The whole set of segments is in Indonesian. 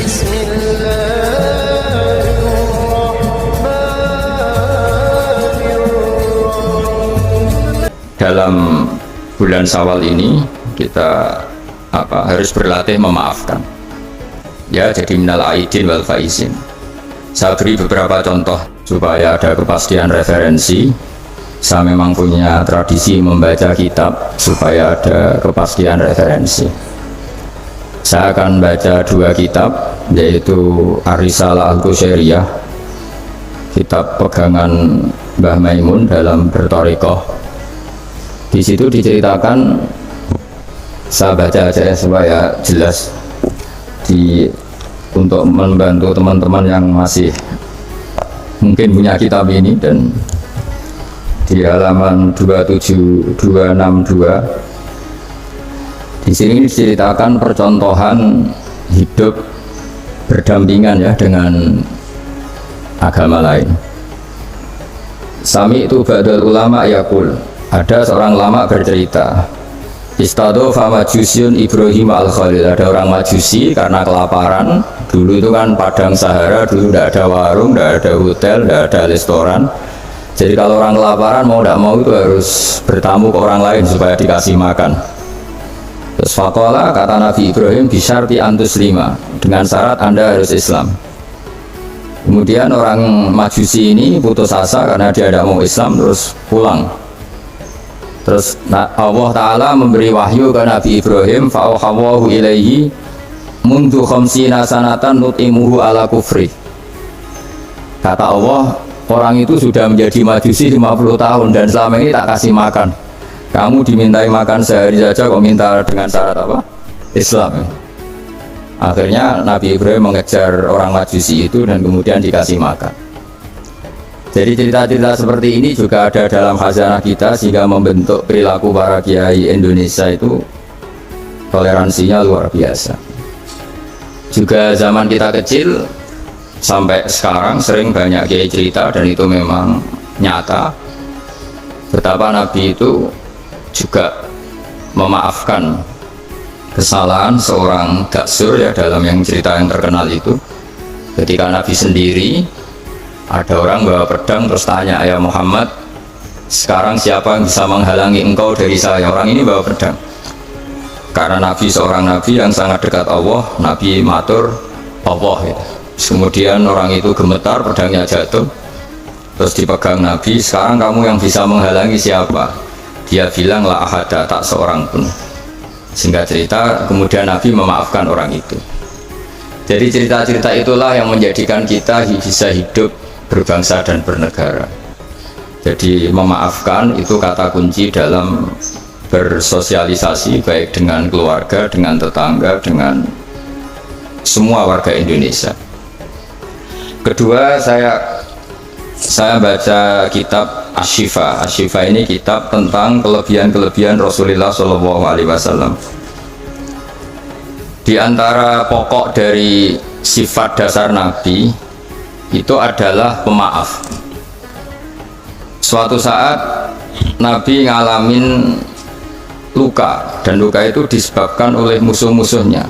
بسم الله الرحمن الرحيم. Dalam bulan Syawal ini kita harus berlatih memaafkan. Ya, jadi minal aidin wal faizin. Saya beri beberapa contoh supaya ada kepastian referensi. Saya memang punya tradisi membaca kitab supaya ada kepastian referensi. Saya akan baca dua kitab, yaitu Ar-Risalah Al-Qushairiyah, kitab pegangan Mbah Maimun dalam berthariqah. Di situ diceritakan, saya baca aja ya supaya jelas, untuk membantu teman-teman yang masih mungkin punya kitab ini. Dan di halaman 27262 di sini diceritakan percontohan hidup berdampingan ya dengan agama lain. Sami itu ba'dal ulama yaqul, ada seorang ulama bercerita, Istadhofa Majusyun Ibrahim al-Khalil. Ada orang Majusi karena kelaparan. Dulu itu kan padang Sahara, dulu tidak ada warung, tidak ada hotel, tidak ada restoran. Jadi kalau orang kelaparan mau tidak mau itu harus bertamu ke orang lain supaya dikasih makan. Terus faqala, kata Nabi Ibrahim, bisyarti antus lima, dengan syarat Anda harus Islam. Kemudian orang Majusi ini putus asa karena dia tidak mau Islam, terus pulang. Terus Allah Ta'ala memberi wahyu ke Nabi Ibrahim, fa'auhawahu ilaihi mundu khamsina sanatan nut'imuhu ala kufri. Kata Allah, orang itu sudah menjadi Majusi 50 tahun dan selama ini tak kasih makan. Kamu dimintai makan sehari saja kok minta dengan syarat apa? Islam. Akhirnya Nabi Ibrahim mengejar orang Majusi itu dan kemudian dikasih makan. Jadi cerita-cerita seperti ini juga ada dalam khazanah kita, sehingga membentuk perilaku para kiai Indonesia itu toleransinya luar biasa. Juga zaman kita kecil sampai sekarang sering banyak kiai cerita, dan itu memang nyata, betapa Nabi itu juga memaafkan kesalahan seorang daksur ya, dalam yang cerita yang terkenal itu. Ketika Nabi sendiri, ada orang bawa pedang terus tanya, ya Muhammad, sekarang siapa yang bisa menghalangi engkau dari saya? Orang ini bawa pedang. Karena Nabi seorang Nabi yang sangat dekat Allah, Nabi matur Allah gitu. Kemudian orang itu gemetar, pedangnya jatuh, terus dipegang Nabi, sekarang kamu yang bisa menghalangi siapa? Dia bilang, la ahada, tak seorang pun. Singkat cerita, kemudian Nabi memaafkan orang itu. Jadi cerita-cerita itulah yang menjadikan kita bisa hidup berbangsa dan bernegara. Jadi memaafkan itu kata kunci dalam bersosialisasi, baik dengan keluarga, dengan tetangga, dengan semua warga Indonesia. Kedua, saya baca kitab Asy-Syifa. Asy-Syifa ini kitab tentang kelebihan-kelebihan Rasulullah SAW. Di antara pokok dari sifat dasar Nabi itu adalah pemaaf. Suatu saat Nabi ngalamin luka, dan luka itu disebabkan oleh musuh-musuhnya.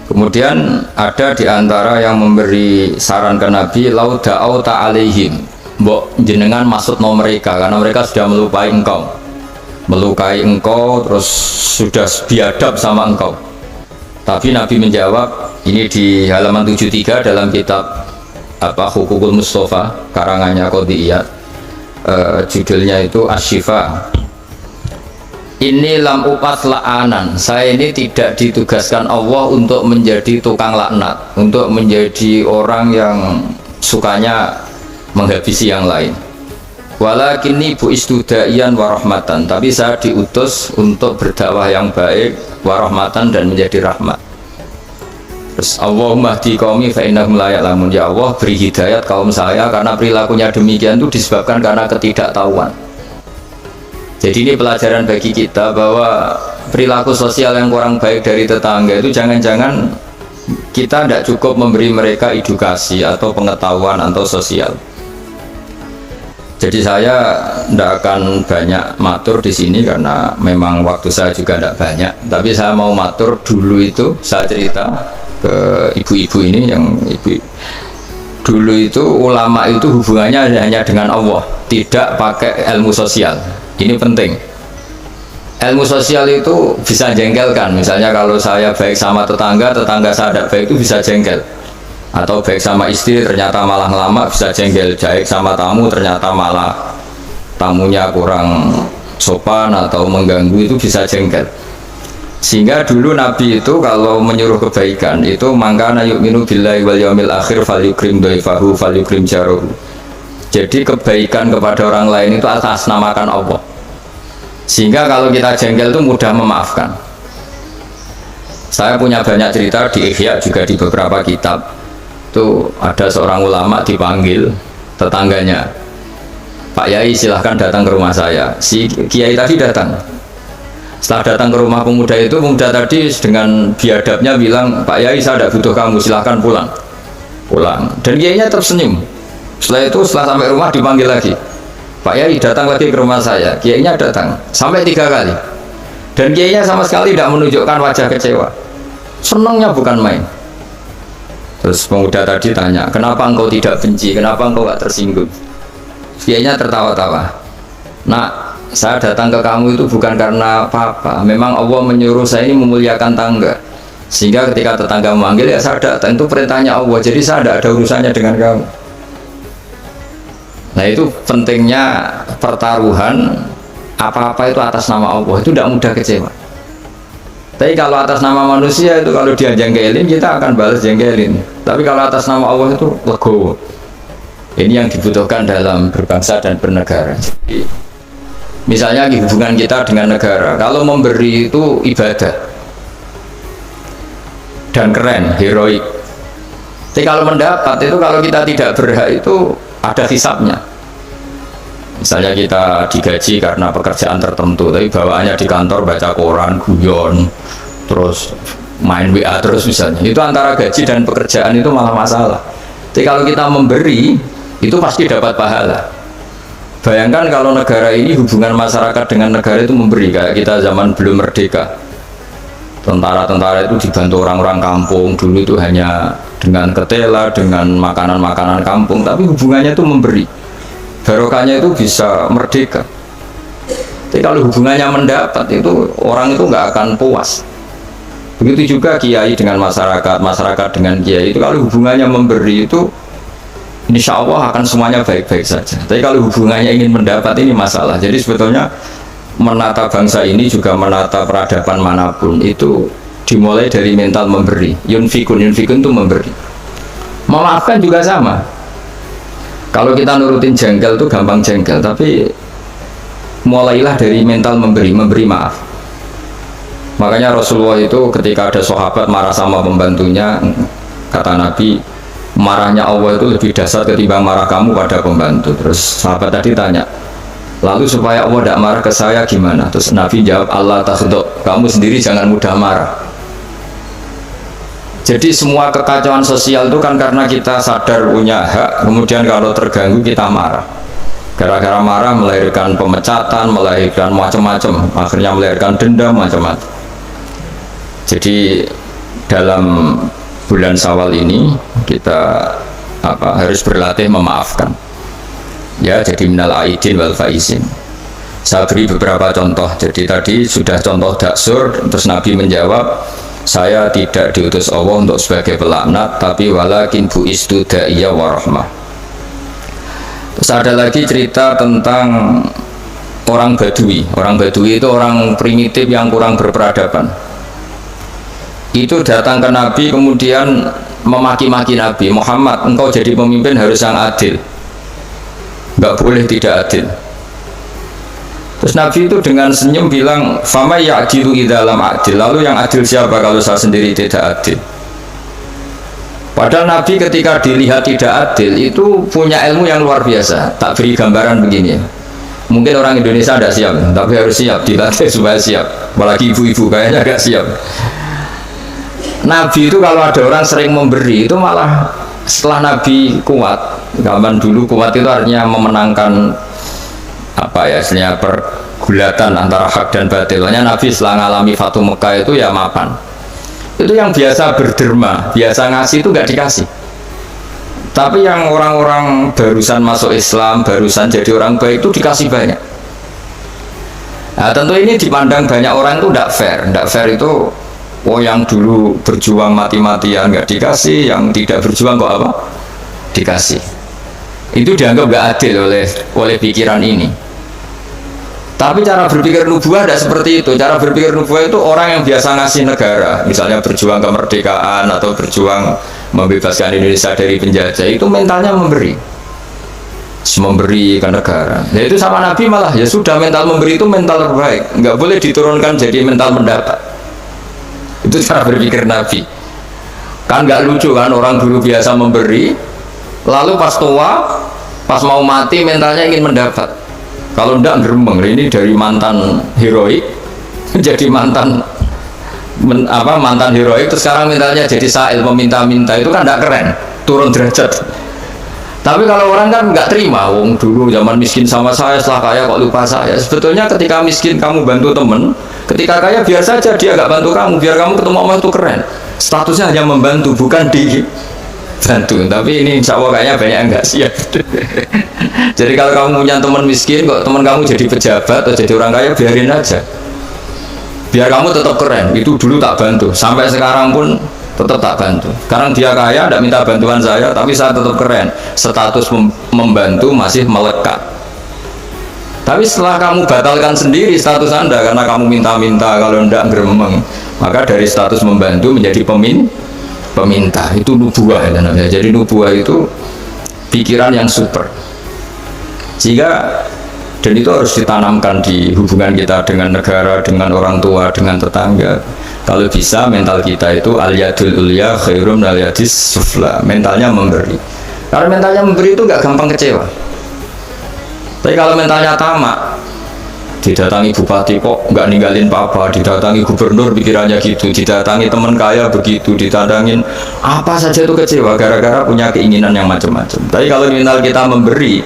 Kemudian ada di antara yang memberi saran ke Nabi, lau da'au ta'alaihim, mbok jenengan maksud no mereka, karena mereka sudah melukai engkau, terus sudah biadab sama engkau. Tapi Nabi menjawab, ini di halaman 73 dalam kitab Hukukul Mustafa karangannya Qodiyat, judulnya itu Asy-Syifa. Ini lam upas la'anan, saya ini tidak ditugaskan Allah untuk menjadi tukang laknat, untuk menjadi orang yang sukanya menghabisi yang lain. Walakinni bu'istu da'iyan warahmatan, tapi saya diutus untuk berdakwah yang baik, warahmatan, dan menjadi rahmat. Terus Allahumma hdi qaumi fa innahum la ya'lamun, ya Allah beri hidayat kaum saya karena perilakunya demikian itu disebabkan karena ketidaktahuan. Jadi ini pelajaran bagi kita bahwa perilaku sosial yang kurang baik dari tetangga itu jangan-jangan kita tidak cukup memberi mereka edukasi atau pengetahuan atau sosial. Jadi saya tidak akan banyak matur di sini karena memang waktu saya juga tidak banyak. Tapi saya mau matur dulu itu saya cerita ke ibu-ibu ini yang ibu dulu itu ulama itu hubungannya hanya dengan Allah, tidak pakai ilmu sosial. Ini penting. Ilmu sosial itu bisa jengkelkan. Misalnya kalau saya baik sama tetangga, tetangga saya tidak baik itu bisa jengkel. Atau baik sama istri ternyata malah lama bisa jengkel. Baik sama tamu ternyata malah tamunya kurang sopan atau mengganggu itu bisa jengkel. Sehingga dulu Nabi itu kalau menyuruh kebaikan itu mangkana yu'minu billahi wal yaumil akhir falyukrim dhaifahu falyukrim jaruhu. Jadi kebaikan kepada orang lain itu atas namakan Allah. Sehingga kalau kita jengkel itu mudah memaafkan. Saya punya banyak cerita di Ihya juga di beberapa kitab. Itu ada seorang ulama dipanggil tetangganya, Pak Yai silahkan datang ke rumah saya. Si Kiai tadi datang. Setelah datang ke rumah pemuda itu, pemuda tadi dengan biadabnya bilang, Pak Yai saya tidak butuh kamu, silahkan pulang. Pulang. Dan Kiainya tersenyum. Setelah itu setelah sampai rumah dipanggil lagi, Pak Yai datang lagi ke rumah saya. Kiainya datang sampai 3 kali. Dan Kiainya sama sekali tidak menunjukkan wajah kecewa. Senangnya bukan main. Terus pemuda tadi tanya, kenapa engkau tidak benci, kenapa engkau gak tersinggung? Kiainya tertawa-tawa. Nah, saya datang ke kamu itu bukan karena apa-apa. Memang Allah menyuruh saya ini memuliakan tangga. Sehingga ketika tetangga memanggil ya saya datang, itu perintahnya Allah. Jadi saya tidak ada urusannya dengan kamu. Nah itu pentingnya pertaruhan. Apa-apa itu atas nama Allah itu tidak mudah kecewa. Tapi kalau atas nama manusia itu kalau dia jengkelin kita akan balas jengkelin. Tapi kalau atas nama Allah itu legowo. Ini yang dibutuhkan dalam berbangsa dan bernegara. Jadi, misalnya hubungan kita dengan negara, kalau memberi itu ibadah dan keren, heroik. Tapi kalau mendapat itu, kalau kita tidak berhak itu ada hisabnya. Misalnya kita digaji karena pekerjaan tertentu, tapi bawaannya di kantor baca koran, guyon, terus main WA terus misalnya. Itu antara gaji dan pekerjaan itu malah masalah. Tapi kalau kita memberi, itu pasti dapat pahala. Bayangkan kalau negara ini hubungan masyarakat dengan negara itu memberi, kayak kita zaman belum merdeka. Tentara-tentara itu dibantu orang-orang kampung, dulu itu hanya dengan ketela, dengan makanan-makanan kampung, tapi hubungannya itu memberi. Barokahnya itu bisa merdeka. Tapi kalau hubungannya mendapat itu orang itu nggak akan puas. Begitu juga kiai dengan masyarakat, masyarakat dengan kiai itu kalau hubungannya memberi itu insya Allah akan semuanya baik-baik saja. Tapi kalau hubungannya ingin mendapat ini masalah. Jadi sebetulnya menata bangsa ini juga menata peradaban manapun itu dimulai dari mental memberi. Yunfikun itu memberi. Memaafkan juga sama. Kalau kita nurutin jengkel itu gampang jengkel, tapi mulailah dari mental memberi maaf. Makanya Rasulullah itu ketika ada sahabat marah sama pembantunya, kata Nabi, marahnya Allah itu lebih dahsyat ketimbang marah kamu pada pembantu. Terus sahabat tadi tanya, lalu supaya Allah tidak marah ke saya gimana? Terus Nabi jawab, Allah takhdok, kamu sendiri jangan mudah marah. Jadi semua kekacauan sosial itu kan karena kita sadar punya hak, kemudian kalau terganggu kita marah. Gara-gara marah melahirkan pemecatan, melahirkan macam-macam, akhirnya melahirkan dendam macam-macam. Jadi dalam bulan Syawal ini kita harus berlatih memaafkan. Ya, jadi minal aidin wal faizin. Saya beri beberapa contoh. Jadi tadi sudah contoh daksur, terus Nabi menjawab, saya tidak diutus Allah untuk sebagai pelaknat, tapi walakin bu'istu da'iyya wa rahmah. Terus ada lagi cerita tentang orang Badui. Orang Badui itu orang primitif yang kurang berperadaban. Itu datang ke Nabi kemudian memaki-maki Nabi, Muhammad, engkau jadi pemimpin harus yang adil, nggak boleh tidak adil. Terus Nabi itu dengan senyum bilang, fama ya'dilu idzalam adil, lalu yang adil siapa kalau saya sendiri tidak adil? Padahal Nabi ketika dilihat tidak adil itu punya ilmu yang luar biasa. Tak beri gambaran begini, mungkin orang Indonesia tidak siap, tapi harus siap, dilatih supaya siap. Apalagi ibu-ibu kayaknya agak siap. Nabi itu kalau ada orang sering memberi itu malah setelah Nabi kuat, zaman dulu kuat itu artinya memenangkan istilahnya pergulatan antara hak dan batil. Nabi setelah mengalami Fatu Mekah itu ya mapan. Itu yang biasa berderma, biasa ngasih itu nggak dikasih. Tapi yang orang-orang barusan masuk Islam, barusan jadi orang baik itu dikasih banyak. Nah, tentu ini dipandang banyak orang itu tidak fair. Tidak fair itu, oh yang dulu berjuang mati-matian nggak dikasih, yang tidak berjuang kok apa? Dikasih. Itu dianggap nggak adil oleh pikiran ini. Tapi cara berpikir nubuah tidak seperti itu. Cara berpikir nubuah itu orang yang biasa ngasih negara, misalnya berjuang kemerdekaan atau berjuang membebaskan Indonesia dari penjajah, itu mentalnya memberi ke negara. Ya itu sama Nabi malah, ya sudah, mental memberi itu mental terbaik, nggak boleh diturunkan jadi mental mendapat. Itu cara berpikir Nabi. Kan nggak lucu kan, orang dulu biasa memberi, lalu pas tua, pas mau mati mentalnya ingin mendapat. Kalau enggak gerembeng, ini dari mantan heroik jadi mantan heroik, terus sekarang mentalnya jadi sa'il, meminta-minta, itu kan enggak keren, turun derajat. Tapi kalau orang kan enggak terima, wong dulu zaman miskin sama saya, setelah kaya kok lupa saya. Sebetulnya ketika miskin kamu bantu temen, ketika kaya biar saja dia enggak bantu kamu, biar kamu ketemu Allah itu keren. Statusnya hanya membantu, bukan dibantu. Tapi ini insya Allah kayaknya banyak yang enggak siap. Jadi kalau kamu punya teman miskin, kok teman kamu jadi pejabat atau jadi orang kaya, biarin aja. Biar kamu tetap keren. Itu dulu tak bantu, sampai sekarang pun tetap tak bantu. Sekarang dia kaya, tidak minta bantuan saya, tapi saya tetap keren. Status membantu masih melekat. Tapi setelah kamu batalkan sendiri status Anda karena kamu minta-minta, kalau tidak geremeng, maka dari status membantu menjadi peminta. Itu nubuah ya namanya. Jadi nubuah itu pikiran yang super. Sehingga, dan itu harus ditanamkan di hubungan kita dengan negara, dengan orang tua, dengan tetangga. Kalau bisa mental kita itu al-yadul ulya khairum al-yadis sufla, mentalnya memberi. Karena mentalnya memberi itu nggak gampang kecewa. Tapi kalau mentalnya tamak, didatangi bupati kok nggak ninggalin papa, didatangi gubernur pikirannya gitu, didatangi teman kaya begitu, ditandangin apa saja itu kecewa gara-gara punya keinginan yang macam-macam. Tapi kalau mental kita memberi,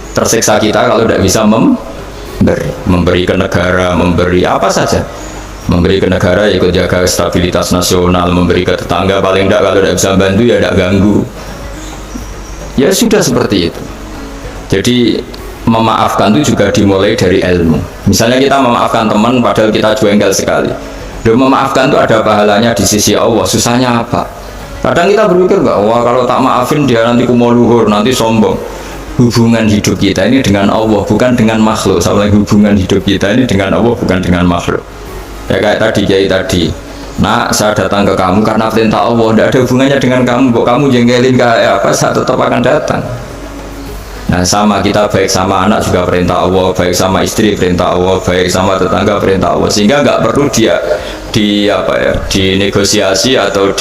tersiksa kita kalau tidak bisa memberi ke negara, memberi apa saja, memberi ke negara ikut jaga stabilitas nasional, memberi ke tetangga paling tidak kalau tidak bisa bantu ya tidak ganggu, ya sudah seperti itu. Jadi memaafkan itu juga dimulai dari ilmu. Misalnya kita memaafkan teman padahal kita jengkel sekali, dan memaafkan itu ada pahalanya di sisi Allah. Susahnya apa? Kadang kita berpikir enggak, wah kalau tak maafin dia nanti kumo luhur, nanti sombong. Hubungan hidup kita ini dengan Allah, bukan dengan makhluk. Sama hubungan hidup kita ini dengan Allah, bukan dengan makhluk. Ya kayak tadi, kiai tadi, nak saya datang ke kamu karena perintah Allah, tidak ada hubungannya dengan kamu. Kok kamu jengkelin kayak apa, saya tetap akan datang. Nah sama kita, baik sama anak juga perintah Allah, baik sama istri perintah Allah, baik sama tetangga perintah Allah. Sehingga nggak perlu dia dinegosiasi atau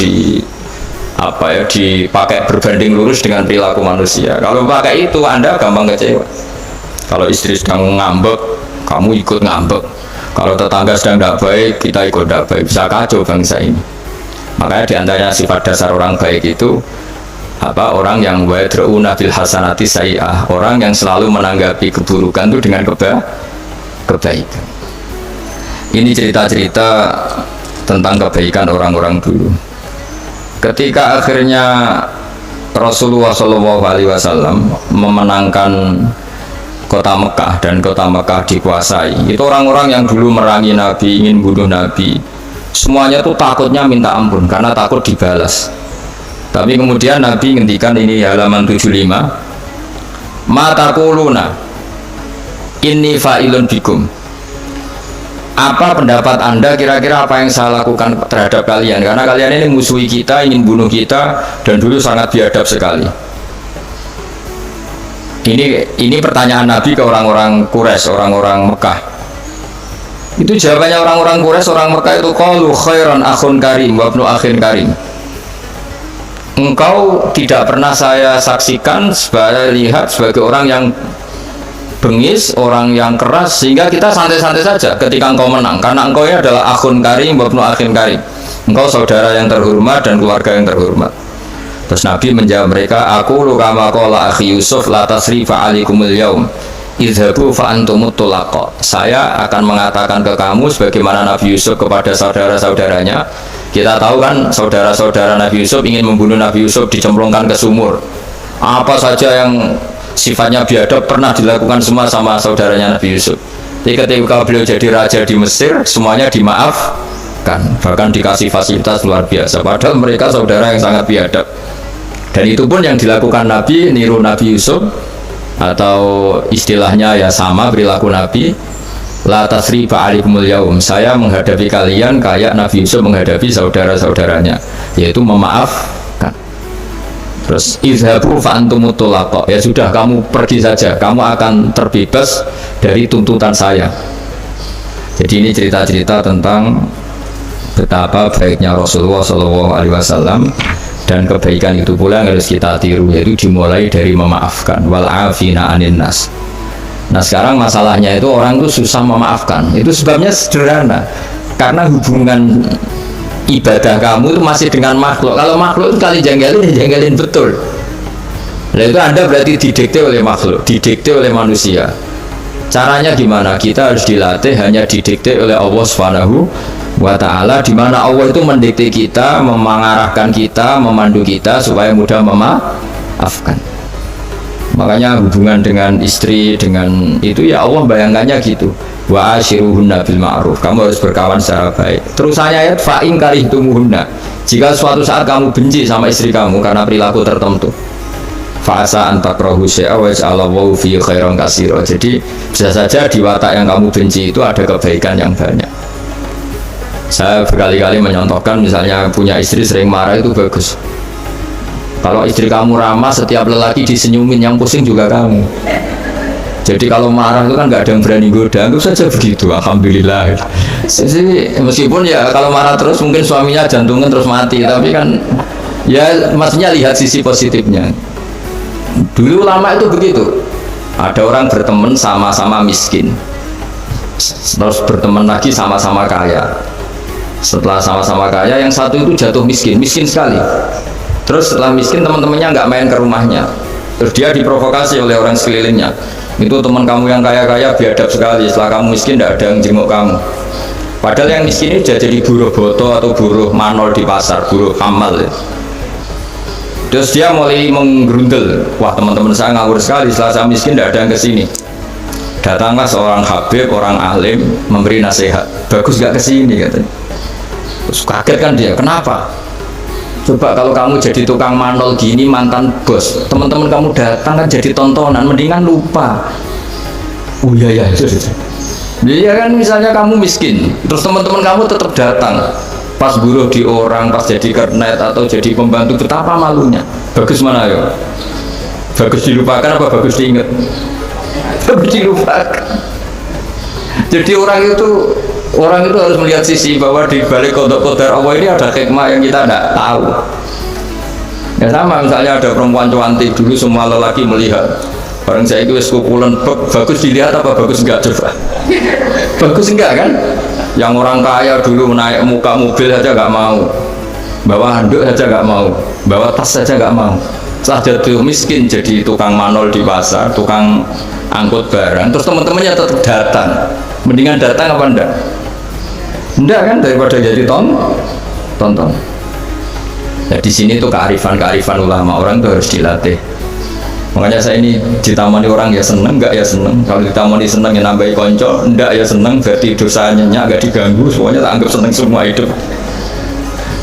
dipakai berbanding lurus dengan perilaku manusia. Kalau pakai itu Anda gampang kecewa. Kalau istri sedang ngambek, kamu ikut ngambek. Kalau tetangga sedang tidak baik, kita ikut tidak baik. Bisa kacau bangsa ini. Makanya diantaranya sifat dasar orang baik itu orang yang wadra'una bil hasanati sayyi'ah, orang yang selalu menanggapi keburukan itu dengan kebaikan. Ini cerita-cerita tentang kebaikan orang-orang dulu. Ketika akhirnya Rasulullah SAW memenangkan kota Mekah dan kota Mekah dikuasai, itu orang-orang yang dulu merangi Nabi, ingin bunuh Nabi, semuanya tuh takutnya minta ampun karena takut dibalas. Tapi kemudian Nabi ngendikan, ini halaman 75, mata kuluna inni fa'ilun bikum, apa pendapat Anda kira-kira apa yang saya lakukan terhadap kalian, karena kalian ini musuhi kita, ingin bunuh kita, dan dulu sangat biadab sekali. Ini pertanyaan Nabi ke orang-orang Quraisy, orang-orang Mekah. Itu jawabannya orang-orang Quraisy, orang Mekah itu, qalu khairan akhun karim wa ibnu akhin karim. Engkau tidak pernah saya saksikan lihat sebagai orang yang bengis, orang yang keras, sehingga kita santai-santai saja ketika engkau menang, karena engkau ini adalah akhun karim wa ibnu akhin karim, engkau saudara yang terhormat dan keluarga yang terhormat. Terus Nabi menjawab mereka, aku kama qala akhi Yusuf la tasrifa alaikumul yaum idhabu fa antumut tulaqa. Saya akan mengatakan ke kamu sebagaimana Nabi Yusuf kepada saudara-saudaranya, Kita tahu kan saudara-saudara Nabi Yusuf ingin membunuh Nabi Yusuf, dicemplungkan ke sumur. Apa saja yang sifatnya biadab pernah dilakukan semua sama saudaranya Nabi Yusuf. Jadi ketika beliau jadi raja di Mesir, semuanya dimaafkan, bahkan dikasih fasilitas luar biasa. Padahal mereka saudara yang sangat biadab. Dan itu pun yang dilakukan Nabi, niru Nabi Yusuf, atau istilahnya ya sama perilaku Nabi. La tasriba alaikumul yaum, saya menghadapi kalian kayak Nabi Yusuf menghadapi saudara-saudaranya, yaitu memaafkan. Terus izhabu fa antumut tulaqa, ya sudah kamu pergi saja, kamu akan terbebas dari tuntutan saya. Jadi ini cerita-cerita tentang betapa baiknya Rasulullah SAW, dan kebaikan itu pula yang harus kita tiru, yaitu dimulai dari memaafkan. Wal afina anin nas. Nah sekarang masalahnya itu orang itu susah memaafkan. Itu sebabnya sederhana, karena hubungan ibadah kamu itu masih dengan makhluk. Kalau makhluk itu kali janggalin, ya janggalin betul. Nah itu Anda berarti didikte oleh makhluk, didikte oleh manusia. Caranya gimana? Kita harus dilatih hanya didikte oleh Allah Subhanahu wa ta'ala, di mana Allah itu mendikte kita, mengarahkan kita, memandu kita supaya mudah memaafkan. Makanya hubungan dengan istri, dengan itu ya Allah bayangkannya gitu. Wa ashiruhunna bil ma'ruf, kamu harus berkawan secara baik. Terusannya ayat fa in karihtumuhunna, jika suatu saat kamu benci sama istri kamu karena perilaku tertentu, fa asa an takrahu syai'a wa ja'alallahu fi khairan katsira. Jadi bisa saja di watak yang kamu benci itu ada kebaikan yang banyak. Saya berkali-kali menyontohkan, misalnya punya istri sering marah itu bagus. Kalau istri kamu ramah, setiap lelaki disenyumin, yang pusing juga kamu. Jadi kalau marah itu kan nggak ada yang berani goda, itu saja begitu. Alhamdulillah. Jadi, meskipun ya kalau marah terus mungkin suaminya jantungan terus mati, tapi kan ya maksudnya lihat sisi positifnya. Dulu ulama itu begitu. Ada orang berteman sama-sama miskin, terus berteman lagi sama-sama kaya. Setelah sama-sama kaya, yang satu itu jatuh miskin, miskin sekali. Terus setelah miskin, teman-temannya nggak main ke rumahnya. Terus dia diprovokasi oleh orang sekelilingnya. Itu teman kamu yang kaya-kaya biadab sekali, setelah kamu miskin tidak ada yang jenguk kamu. Padahal yang miskin ini sudah jadi buruh boto atau buruh manol di pasar, buruh hamal ya. Terus dia mulai menggerundel, wah teman-teman saya ngawur sekali, setelah saya miskin tidak ada yang kesini. Datanglah seorang habib, orang alim, memberi nasihat, bagus gak kesini katanya. Terus kaget kan dia, kenapa? Coba kalau kamu jadi tukang manol gini, mantan bos, teman-teman kamu datang kan jadi tontonan, mendingan lupa. Oh iya ya, iya kan, misalnya kamu miskin, terus teman-teman kamu tetap datang, pas buruh di orang, pas jadi kernet atau jadi pembantu, betapa malunya. Bagus mana ya? Bagus dilupakan apa bagus diingat? Bagus dilupakan. Jadi orang itu harus melihat sisi bahwa di balik qada Allah ini ada hikmah yang kita tidak tahu. Ya sama, misalnya ada perempuan cantik, dulu semua lelaki melihat, bareng saya itu kukulan, bagus dilihat apa bagus enggak coba? Bagus enggak kan? Yang orang kaya dulu naik muka mobil saja enggak mau, bawa handuk saja enggak mau, bawa tas saja enggak mau. Setelah jatuh miskin jadi tukang manol di pasar, tukang angkut barang, terus teman-temannya tetap datang. Mendingan datang apa enggak? Enggak kan, daripada jadi tonton. Nah di sini tuh kearifan ulama, orang tuh harus dilatih. Makanya saya ini ditamani orang ya seneng, enggak ya seneng. Kalau ditamani seneng ya nambahi konco, enggak ya seneng, berarti dosanya enggak diganggu, semuanya tak anggap seneng semua hidup.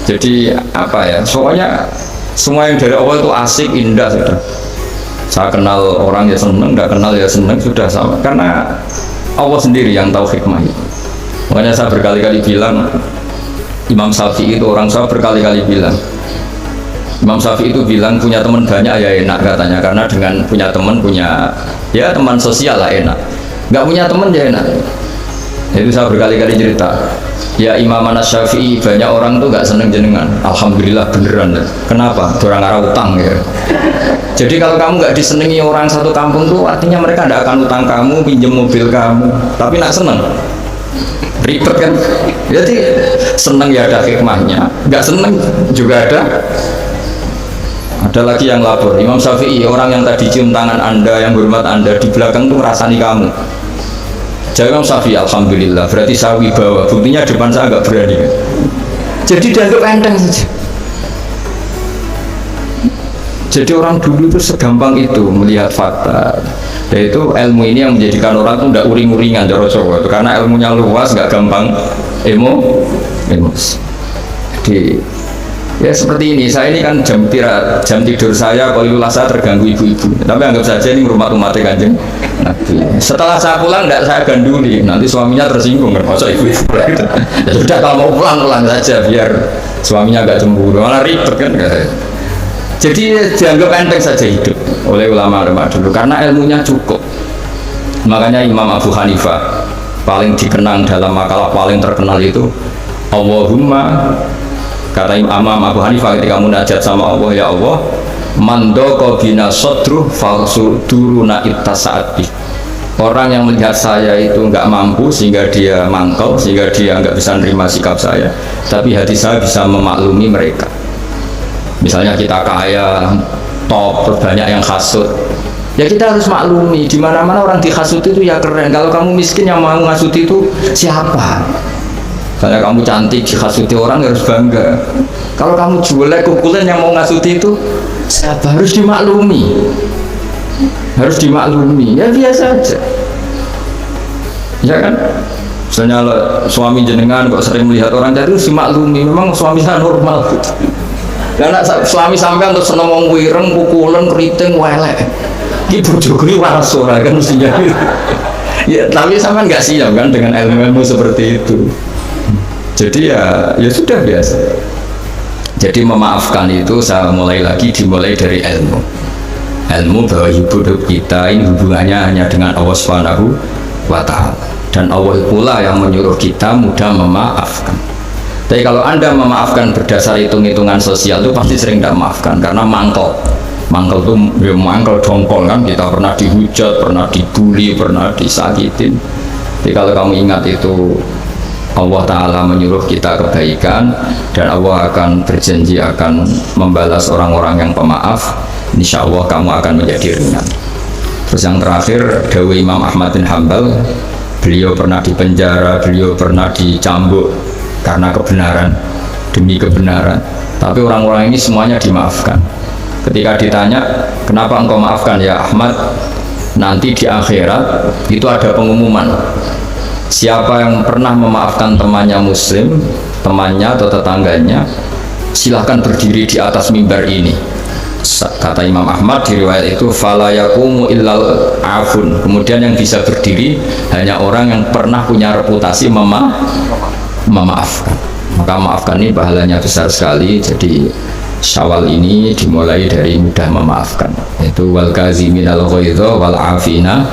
Jadi apa ya, soalnya semua yang dari awal itu asik, indah sudah. Saya kenal orang ya seneng, enggak kenal ya seneng, sudah sama. Karena Allah sendiri yang tahu hikmah itu. Makanya saya berkali-kali bilang, Imam Syafi'i itu, orang saya berkali-kali bilang, Imam Syafi'i itu bilang punya teman banyak ya enak katanya, karena dengan punya teman, ya teman sosial lah enak. Nggak punya teman ya enak. Itu saya berkali-kali cerita, ya Imam Syafi'i banyak orang tuh nggak seneng jenengan. Alhamdulillah beneran. Kenapa? Orang arah utang ya. Jadi kalau kamu nggak disenangi orang satu kampung tuh artinya mereka tidak akan utang kamu, pinjam mobil kamu, tapi nak seneng. Ribet kan? Jadi seneng ya ada hikmahnya, nggak seneng juga ada. Ada lagi yang lapor, Imam Syafi'i, orang yang tadi cium tangan Anda, yang hormat Anda, di belakang tuh ngerasani kamu. Jadi Imam Syafi'i, alhamdulillah, berarti saya wibawa. Buktinya depan saya nggak berani kan? Jadi dianggap enteng saja. Jadi orang dulu itu segampang itu melihat fakta. Yaitu ilmu ini yang menjadikan orang itu tidak uring-uringan cara Jawa itu, karena ilmunya luas, nggak gampang emosi. Jadi ya seperti ini, saya ini kan jam tidur saya kalau saya terganggu ibu-ibu, tapi anggap saja ini rumah Kanjeng Nabi. Setelah saya pulang tidak saya ganduli, nanti suaminya tersinggung, masa ibu-ibu gitu. Ya sudah, kalau mau pulang saja biar suaminya agak cemburu, malah ribet kan. Jadi dianggap enteng saja hidup oleh ulama-ulama dulu karena ilmunya cukup. Makanya Imam Abu Hanifah paling dikenang dalam makalah paling terkenal itu Allahumma, kata Imam Abu Hanifah ketika munajat sama Allah, ya Allah, mandoko bina sodruh falsuduruna ittasaat bih. Orang yang melihat saya itu nggak mampu sehingga dia mangkel, sehingga dia nggak bisa nerima sikap saya, tapi hati saya bisa memaklumi mereka. Misalnya kita kaya, top, banyak yang hasut, ya kita harus maklumi. Di mana-mana orang dihasut itu ya keren. Kalau kamu miskin yang mau ngasut itu siapa? Misalnya kamu cantik dihasuti orang harus bangga. Kalau kamu jelek kukulan yang mau ngasuti itu siapa? Harus dimaklumi. Harus dimaklumi. Ya biasa aja. Ya kan? Misalnya suami jenengan kok sering melihat orang jadi harus dimaklumi. Memang suami saya normal. Karena suami sampean terus seneng wong wireng, kukulen, keriting, welek. Ki bojoku iki waras ora kan mestinya. Ya, tapi sampean nggak siap kan dengan ilmu-ilmu seperti itu. Jadi ya sudah biasa. Jadi memaafkan itu saya dimulai dari ilmu. Ilmu bahwa hidup kita ini hubungannya hanya dengan Allah Subhanahu wa Ta'ala. Dan Allah pula yang menyuruh kita mudah memaafkan. Tapi kalau Anda memaafkan berdasar hitung-hitungan sosial itu pasti sering tidak maafkan karena mangkel itu ya mangkel dongkol kan, kita pernah dihujat, pernah dibully, pernah disakitin. Jadi kalau kamu ingat itu Allah Ta'ala menyuruh kita kebaikan dan Allah akan berjanji akan membalas orang-orang yang pemaaf, insya Allah kamu akan menjadi ringan. Terus yang terakhir dawuh Imam Ahmad bin Hanbal, beliau pernah dipenjara, beliau pernah dicambuk karena kebenaran, demi kebenaran, tapi orang-orang ini semuanya dimaafkan. Ketika ditanya kenapa engkau maafkan ya Ahmad, nanti di akhirat itu ada pengumuman, siapa yang pernah memaafkan temannya muslim, temannya atau tetangganya, silahkan berdiri di atas mimbar ini. Kata Imam Ahmad di riwayat itu fala yaqumu illal afun, kemudian yang bisa berdiri hanya orang yang pernah punya reputasi memaafkan. Maka maafkan ini pahalanya besar sekali. Jadi Syawal ini dimulai dari mudah memaafkan, yaitu wal kaziminal ghaidha wal afina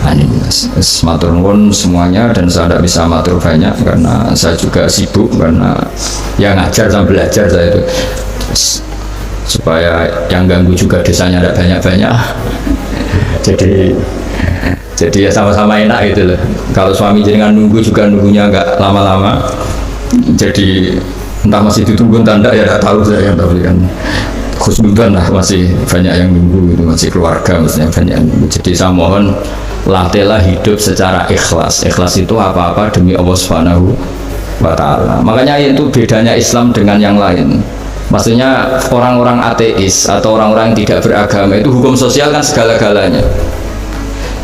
anin nas. Matur nuwun semuanya, dan saya tidak bisa matur banyak karena saya juga sibuk, karena yang ngajar sama belajar saya itu. Supaya yang ganggu juga desanya tidak banyak-banyak. Jadi ya sama-sama enak gitu loh. Kalau suami jenengan nunggu juga nunggunya nggak lama-lama. Jadi entah masih ditunggu entah enggak ya tidak tahu saya, tapi kan khusnudan lah, masih banyak yang nunggu itu, masih keluarga maksudnya banyak yang nunggu. Jadi saya mohon latihlah hidup secara ikhlas. Ikhlas itu apa-apa demi Allah Subhanahu wa Ta'ala. Makanya itu bedanya Islam dengan yang lain. Maksudnya orang-orang ateis atau orang-orang yang tidak beragama itu hukum sosial kan segala-galanya.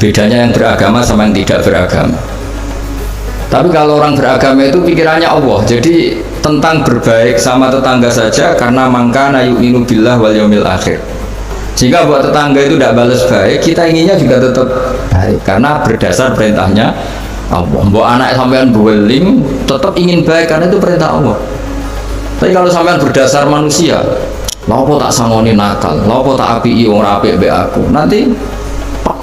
Bedanya yang beragama sama yang tidak beragama. Tapi kalau orang beragama itu pikirannya Allah, jadi tentang berbaik sama tetangga saja, karena mangkana yu'minu billah wal yaumil akhir. Jika buat tetangga itu tidak balas baik, kita inginnya juga tetap baik karena berdasar perintahnya Allah. Mbok anak sampean buweling tetap ingin baik karena itu perintah Allah. Tapi kalau sampean berdasar manusia, lapo tak sangoni nakal, lapo tak apiki wong apik mbek aku, nanti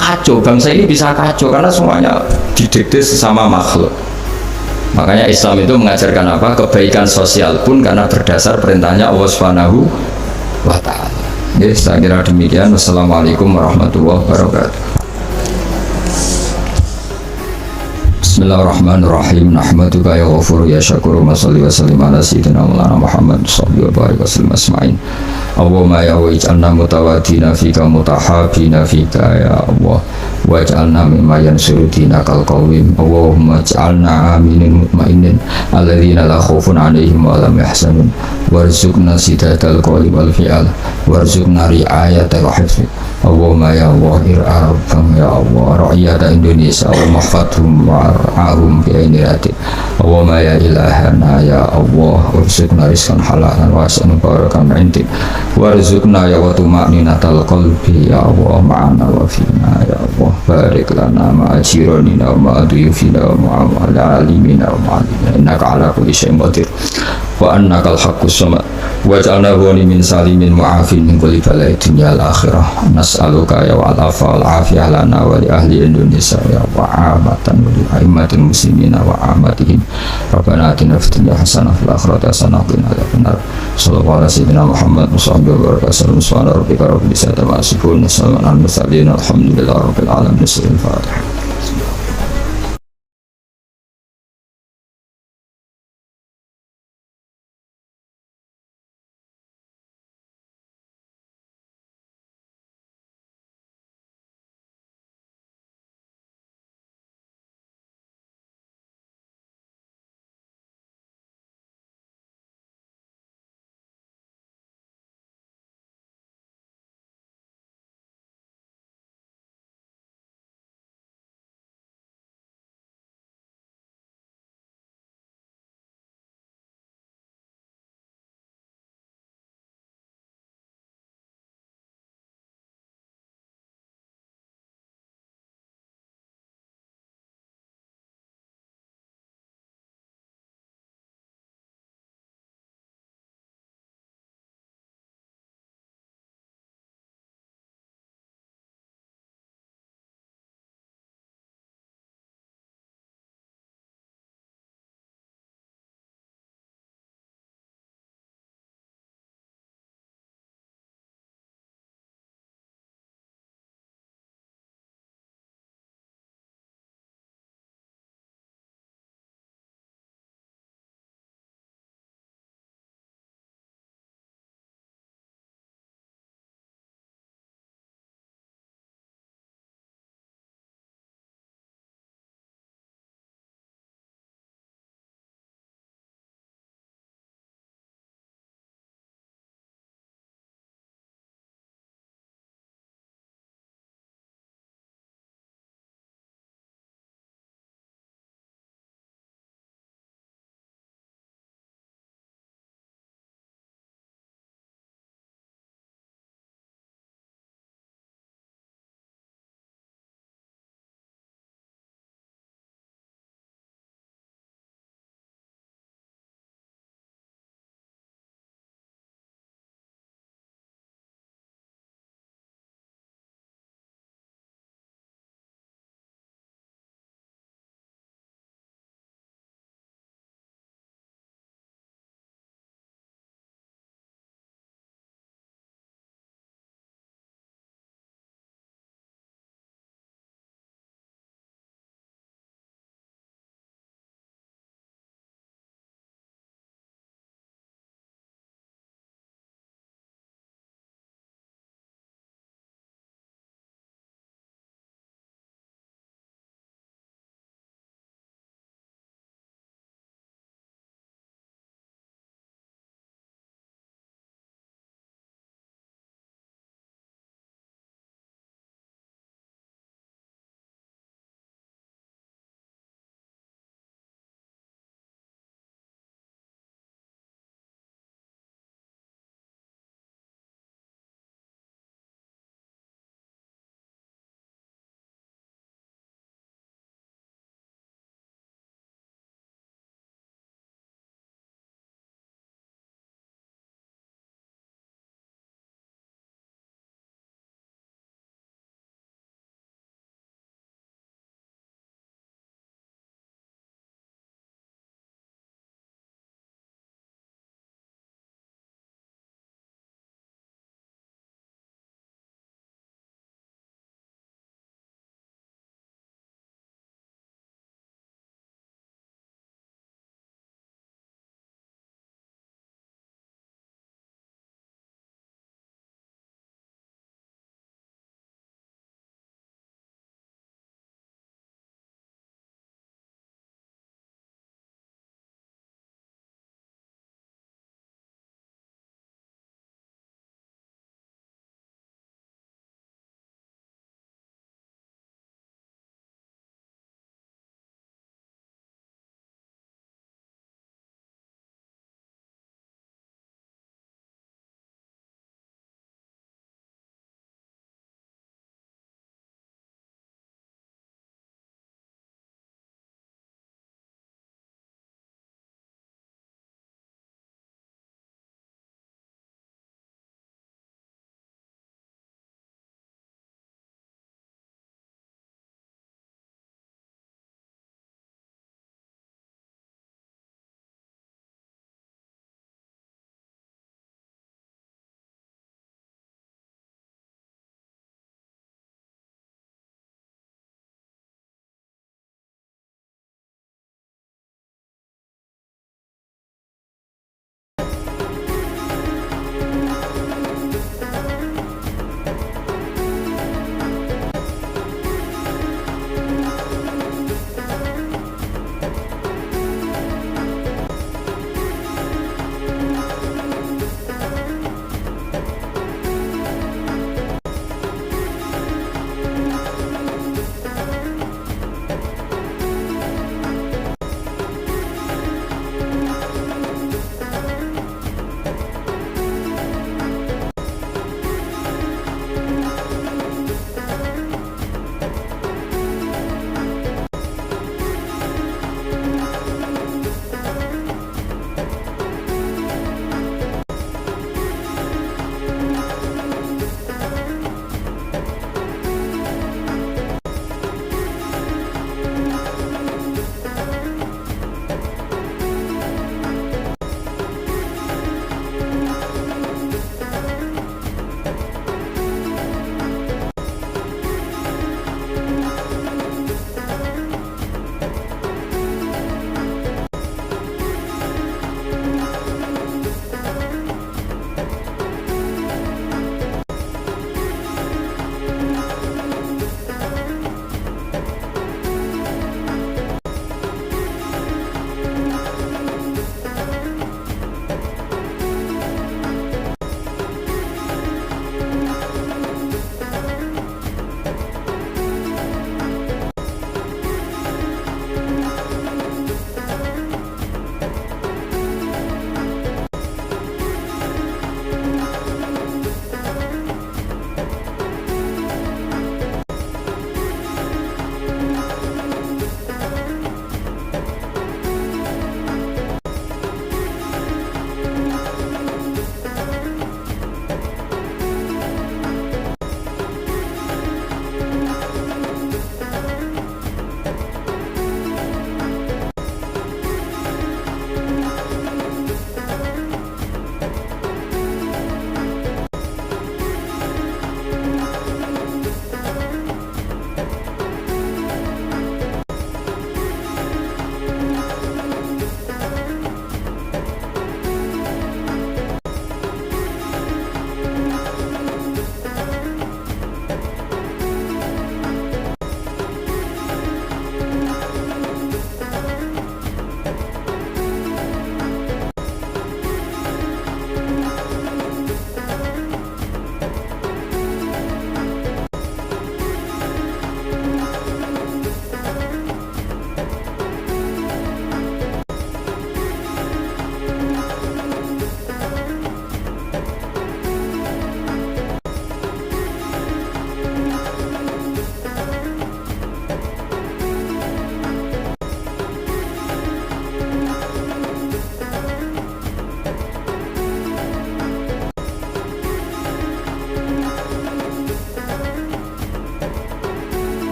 kacau, bangsa ini bisa kacau karena semuanya didikte sesama makhluk. Makanya Islam itu mengajarkan apa? Kebaikan sosial pun karena berdasar perintahnya Allah Subhanahu wa Ta'ala. Jadi saya kira demikian. Wassalamualaikum warahmatullahi wabarakatuh. Bismillahirrahmanirrahim. Nahmaduka ya ghafur ya syakur wa salli wa sallim ala sayyidina maulana Muhammad sallallahu alaihi wasallam asma'in. Allahumma ya waj'alna mutawadina fika mutahabina fika ya Allah. Waj'alna mimma yansuru dinakal qawim. Allahumma ij'alna aminin mutmainin alladzina la khaufun 'alaihim wa lam yahzanun. Warzuqna sidatal qawli wal fi'al. Warzuqna ri'ayatal hifz. Allahumma ya Allah ir'arabham ya Allah ra'iyata Indonesia wa mahfadhum war'ahum bi'ainirati. Allahumma ya ilahana ya Allah warzuqna rizqan halalan wasi'an barakan intik warzuqna ya wa tuma'ninatal qalbi ya Allah ma'ana wa fina ya Allah barik lana ma'ajiranina wa ma'aduyufina wa ma'alimina wa ma'alimina innaka ala kulli syai'in qadir wa annakal haqqus samad waj'alna ghanimin salimin mu'afin min kulli bala'i dunya al-akhirah nas'aluka ya wa'alafa wal-afiyah lana wa li ahli Indonesia ya wa'amatan wa li a'immatil muslimina wa amatihim rabbana atina fid dunya hasanah fil akhirati hasanah wa qina adzabannar sallallahu ala sayyidina Muhammad wa sahbihi wa barakatuh subhana rabbika rabbil izzati amma yasifun wa salamun alal mursalin alhamdulillahi rabbil alamin. Al-Fatihah.